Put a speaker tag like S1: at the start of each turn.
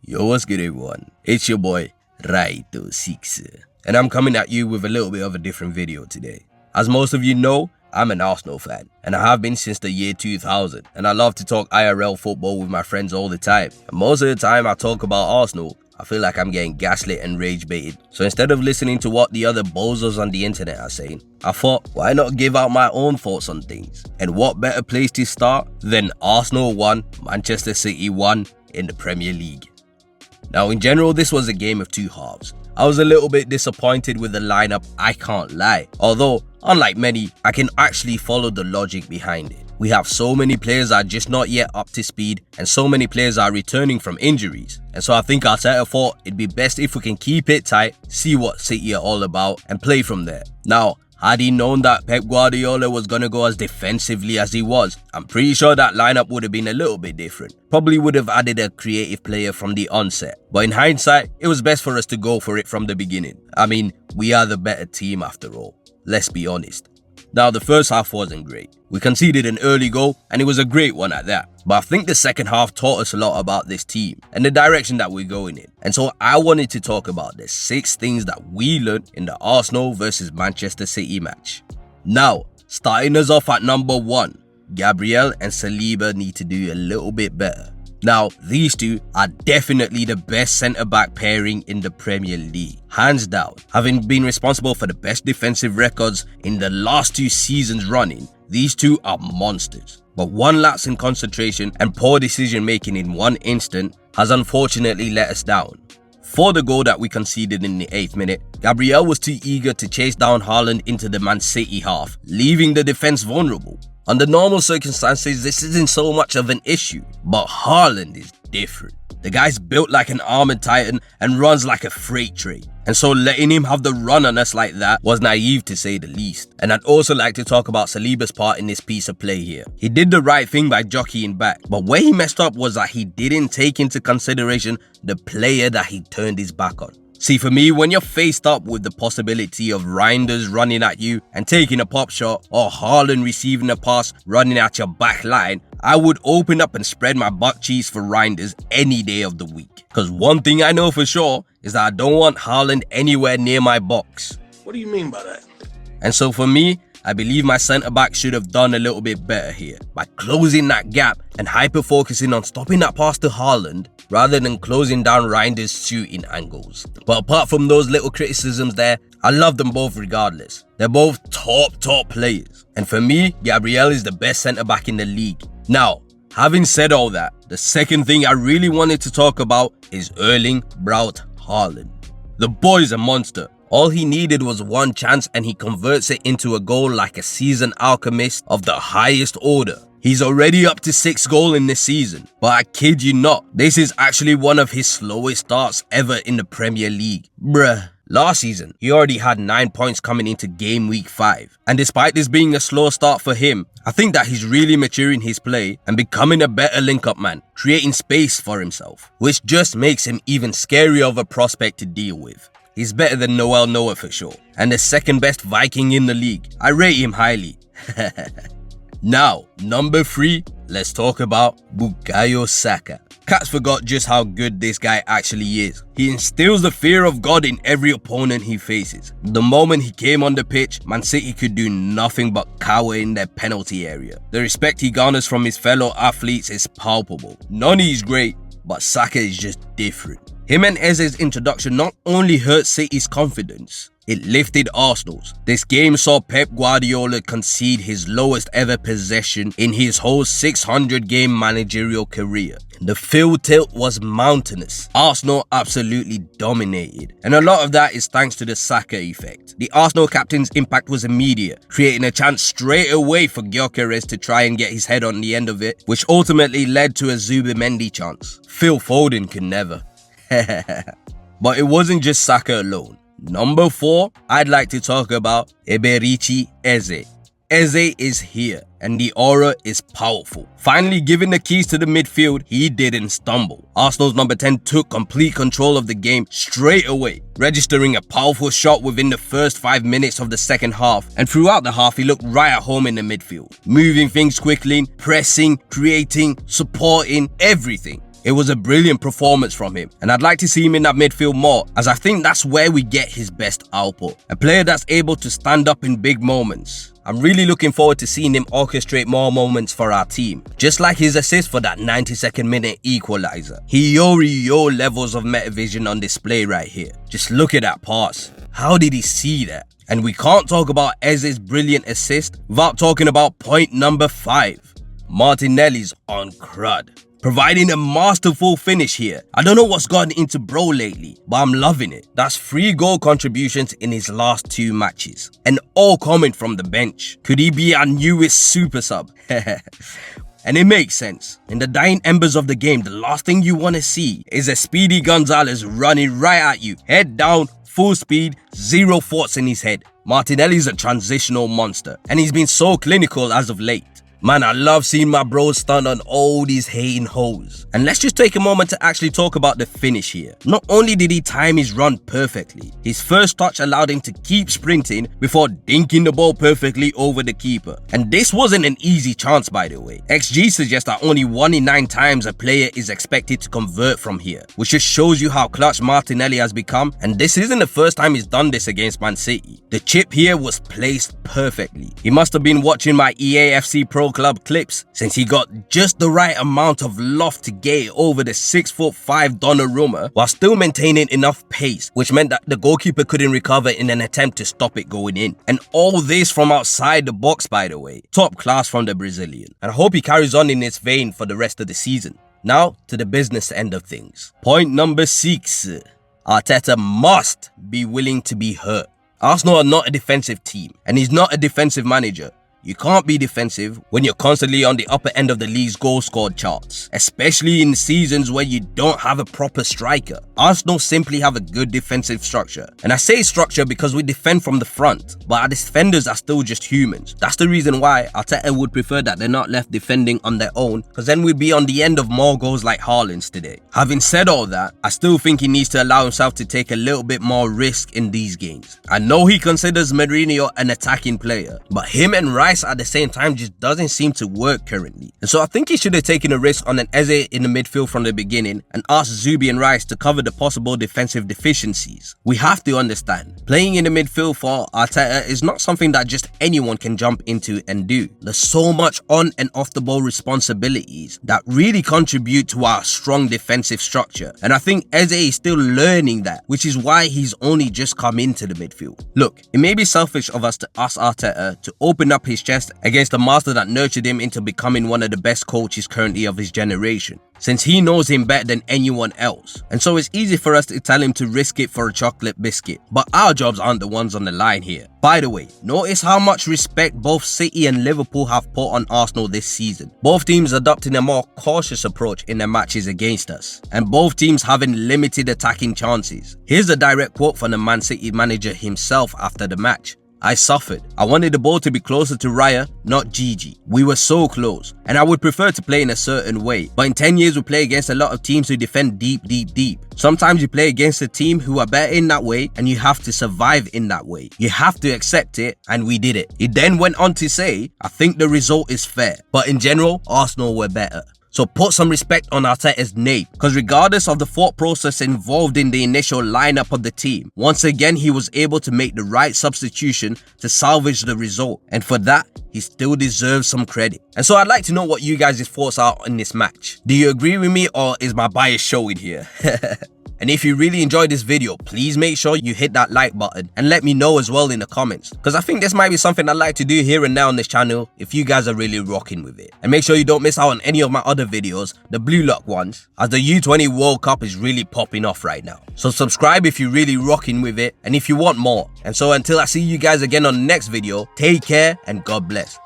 S1: Yo, what's good everyone? It's your boy, Raito 6, and I'm coming at you with a little bit of a different video today. As most of you know, I'm an Arsenal fan, and I have been since the year 2000, and I love to talk IRL football with my friends all the time. And most of the time I talk about Arsenal, I feel like I'm getting gaslit and rage baited. So instead of listening to what the other bozos on the internet are saying, I thought, why not give out my own thoughts on things? And what better place to start than Arsenal 1, Manchester City 1 in the Premier League. Now in general, this was a game of two halves. I was a little bit disappointed with the lineup, I can't lie. Although, unlike many, I can actually follow the logic behind it. We have so many players that are just not yet up to speed, and so many players are returning from injuries. And so I think Arteta thought it'd be best if we can keep it tight, see what City are all about, and play from there. Now, had he known that Pep Guardiola was going to go as defensively as he was, I'm pretty sure that lineup would have been a little bit different. Probably would have added a creative player from the onset. But in hindsight, it was best for us to go for it from the beginning. I mean, we are the better team after all. Let's be honest. Now, the first half wasn't great. We conceded an early goal, and it was a great one at that. But I think the second half taught us a lot about this team and the direction that we're going in. And so I wanted to talk about the 6 things that we learned in the Arsenal versus Manchester City match. Now, starting us off at number 1, Gabriel and Saliba need to do a little bit better. Now, these two are definitely the best centre-back pairing in the Premier League, hands down. Having been responsible for the best defensive records in the last 2 seasons running, these two are monsters. But one lapse in concentration and poor decision making in one instant has unfortunately let us down. For the goal that we conceded in the 8th minute, Gabriel was too eager to chase down Haaland into the Man City half, leaving the defence vulnerable. Under normal circumstances, this isn't so much of an issue, but Haaland is different. The guy's built like an armored titan and runs like a freight train. And so letting him have the run on us like that was naive to say the least. And I'd also like to talk about Saliba's part in this piece of play here. He did the right thing by jockeying back, but where he messed up was that he didn't take into consideration the player that he turned his back on. See, for me, when you're faced up with the possibility of Reinders running at you and taking a pop shot, or Haaland receiving a pass running at your back line, I would open up and spread my butt cheeks for Reinders any day of the week. Because one thing I know for sure is that I don't want Haaland anywhere near my box.
S2: What do you mean by that?
S1: And so for me, I believe my centre-back should have done a little bit better here by closing that gap and hyper-focusing on stopping that pass to Haaland rather than closing down Reinders' shooting angles. But apart from those little criticisms there, I love them both regardless. They're both top players. And for me, Gabriel is the best centre-back in the league. Now, having said all that, the second thing I really wanted to talk about is Erling Braut Haaland. The boy's a monster. All he needed was one chance and he converts it into a goal like a seasoned alchemist of the highest order. He's already up to 6 goals in this season, but I kid you not, this is actually one of his slowest starts ever in the Premier League. Bruh. Last season, he already had 9 points coming into game week 5. And despite this being a slow start for him, I think that he's really maturing his play and becoming a better link-up man, creating space for himself, which just makes him even scarier of a prospect to deal with. He's better than Noel Noah for sure, and the second best Viking in the league. I rate him highly. Now, number 3, let's talk about Bukayo Saka. Cats forgot just how good this guy actually is. He instills the fear of God in every opponent he faces. The moment he came on the pitch, Man City could do nothing but cower in their penalty area. The respect he garners from his fellow athletes is palpable. Noni is great, but Saka is just different. Him and Eze's introduction not only hurt City's confidence, it lifted Arsenal's. This game saw Pep Guardiola concede his lowest ever possession in his whole 600-game managerial career. The field tilt was mountainous. Arsenal absolutely dominated. And a lot of that is thanks to the Saka effect. The Arsenal captain's impact was immediate, creating a chance straight away for Gyökeres to try and get his head on the end of it, which ultimately led to a Zubimendi chance. Phil Foden can never. But it wasn't just Saka alone. Number 4, I'd like to talk about Eberechi Eze. Eze is here and the aura is powerful. Finally given the keys to the midfield, he didn't stumble. Arsenal's number 10 took complete control of the game straight away, registering a powerful shot within the first 5 minutes of the second half, and throughout the half he looked right at home in the midfield, moving things quickly, pressing, creating, supporting, everything. It was a brilliant performance from him, and I'd like to see him in that midfield more, as I think that's where we get his best output. A player that's able to stand up in big moments. I'm really looking forward to seeing him orchestrate more moments for our team, just like his assist for that 92nd minute equalizer. Yo levels of metavision on display right here. Just look at that pass. How did he see that? And we can't talk about Eze's brilliant assist without talking about point number 5. Martinelli's on crud, providing a masterful finish here. I don't know what's gotten into bro lately, but I'm loving it. That's 3 goal contributions in his last 2 matches, and all coming from the bench. Could he be our newest super sub? And it makes sense. In the dying embers of the game, the last thing you want to see is a speedy Gonzalez running right at you, head down, full speed, 0 thoughts in his head. Martinelli's a transitional monster, and he's been so clinical as of late. Man, I love seeing my bros stun on all these hating hoes. And let's just take a moment to actually talk about the finish here. Not only did he time his run perfectly, his first touch allowed him to keep sprinting before dinking the ball perfectly over the keeper. And this wasn't an easy chance, by the way. XG suggests that only 1 in 9 times a player is expected to convert from here, which just shows you how clutch Martinelli has become, and this isn't the first time he's done this against Man City. The chip here was placed perfectly. He must have been watching my EAFC Pro Club clips, since he got just the right amount of loft to get over the 6'5" Donnarumma while still maintaining enough pace, which meant that the goalkeeper couldn't recover in an attempt to stop it going in. And all this from outside the box, by the way. Top class from the Brazilian, and I hope he carries on in this vein for the rest of the season. Now to the business end of things. Point number 6. Arteta must be willing to be hurt. Arsenal are not a defensive team, and he's not a defensive manager. You can't be defensive when you're constantly on the upper end of the league's goal scored charts, especially in seasons where you don't have a proper striker. Arsenal simply have a good defensive structure, and I say structure because we defend from the front, but our defenders are still just humans. That's the reason why Arteta would prefer that they're not left defending on their own, because then we'd be on the end of more goals like Haaland's today. Having said all that, I still think he needs to allow himself to take a little bit more risk in these games. I know he considers Mourinho an attacking player, but him and Rice at the same time just doesn't seem to work currently. And so I think he should have taken a risk on an Eze in the midfield from the beginning and asked Zubi and Rice to cover the possible defensive deficiencies. We have to understand, playing in the midfield for Arteta is not something that just anyone can jump into and do. There's so much on and off the ball responsibilities that really contribute to our strong defensive structure, and I think Eze is still learning that, which is why he's only just come into the midfield. Look, it may be selfish of us to ask Arteta to open up his chest against the master that nurtured him into becoming one of the best coaches currently of his generation, since he knows him better than anyone else. And so it's easy for us to tell him to risk it for a chocolate biscuit, but our jobs aren't the ones on the line here. By the way, notice how much respect both City and Liverpool have put on Arsenal this season. Both teams adopting a more cautious approach in their matches against us, and both teams having limited attacking chances. Here's a direct quote from the Man City manager himself after the match. "I suffered. I wanted the ball to be closer to Raya, not Gigi. We were so close, and I would prefer to play in a certain way. But in 10 years we play against a lot of teams who defend deep. Sometimes you play against a team who are better in that way, and you have to survive in that way. You have to accept it, and we did it." He then went on to say, "I think the result is fair, but in general, Arsenal were better." So put some respect on Arteta's name, because regardless of the thought process involved in the initial lineup of the team, once again he was able to make the right substitution to salvage the result, and for that he still deserves some credit. And so I'd like to know what you guys' thoughts are on this match. Do you agree with me, or is my bias showing here? And if you really enjoyed this video, please make sure you hit that like button and let me know as well in the comments, because I think this might be something I'd like to do here and now on this channel if you guys are really rocking with it. And make sure you don't miss out on any of my other videos, the Blue Lock ones, as the U20 World Cup is really popping off right now. So subscribe if you're really rocking with it and if you want more. And so until I see you guys again on the next video, take care and God bless.